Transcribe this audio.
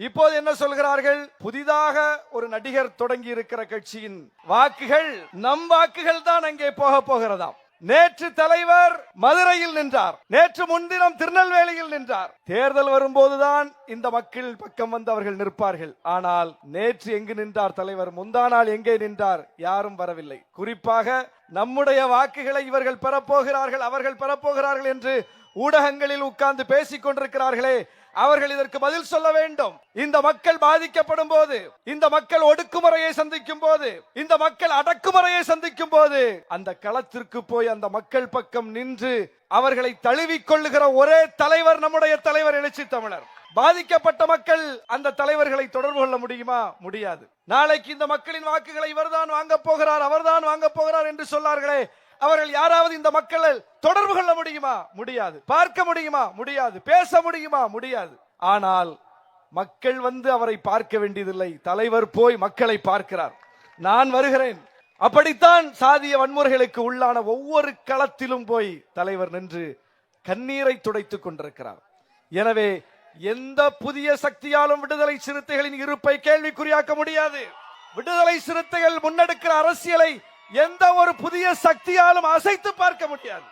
இப்போது என்ன சொல்கிறார்கள்? புதிதாக ஒரு நடிகர் தொடங்கி இருக்கிற கட்சியின் வாக்குகள் நம் வாக்குகள் தான் அங்கே போகிறதாம். நேற்று தலைவர் மதுரையில் நின்றார், நேற்று முன்தினம் திருநெல்வேலியில் நின்றார். தேர்தல் வரும்போதுதான் இந்த மக்கள் பக்கம் வந்து அவர்கள் நிற்பார்கள். ஆனால் நேற்று எங்கு நின்றார் தலைவர்? முந்தானால் எங்கே நின்றார்? யாரும் வரவில்லை. குறிப்பாக நம்முடைய வாக்குகளை இவர்கள் பெறப்போகிறார்கள், அவர்கள் பெறப்போகிறார்கள் என்று ஊடகங்களில் உட்கார்ந்து பேசிக் கொண்டிருக்கிறார்களே, அவர்கள் இதற்கு பதில் சொல்ல வேண்டும். இந்த மக்கள் பாதிக்கப்படும் போது, இந்த மக்கள் ஒடுக்குமுறையை சந்திக்கும் போது, இந்த மக்கள் அடக்குமுறையை சந்திக்கும் போது அந்த களத்திற்கு போய் அந்த மக்கள் பக்கம் நின்று அவர்களை தழுவிக் கொள்ளுகிற ஒரே தலைவர் நம்முடைய தலைவர் எழுச்சி தமிழர். பாதிக்கப்பட்ட மக்கள் அந்த தலைவர்களை தொடர்பு கொள்ள முடியுமா? முடியாது. நாளைக்கு இந்த மக்களின் வாக்குகளை இவர்தான் வாங்க போகிறார், அவர்தான் வாங்க போகிறார் என்று சொன்னார்களே, அவர்கள் யாராவது இந்த மக்களை தொடர்பு கொள்ள முடியுமா? முடியாது. பார்க்க முடியுமா? முடியாது. பேச முடியுமா? முடியாது. ஆனால் மக்கள் வந்து அவரை பார்க்க வேண்டியதில்லை, தலைவர் போய் மக்களை பார்க்கிறார். நான் வருகிறேன். அப்படித்தான் சாதிய வன்முறைகளுக்கு உள்ளான ஒவ்வொரு களத்திலும் போய் தலைவர் நின்று கண்ணீரை துடைத்துக் கொண்டிருக்கிறார். எனவே எந்த புதிய சக்தியாலும் விடுதலை சிறுத்தைகளின் இருப்பை கேள்விக்குறியாக்க முடியாது. விடுதலை சிறுத்தைகள் முன்னெடுக்கிற அரசியலை எந்த ஒரு புதிய சக்தியாலும் அசைத்து பார்க்க முடியாது.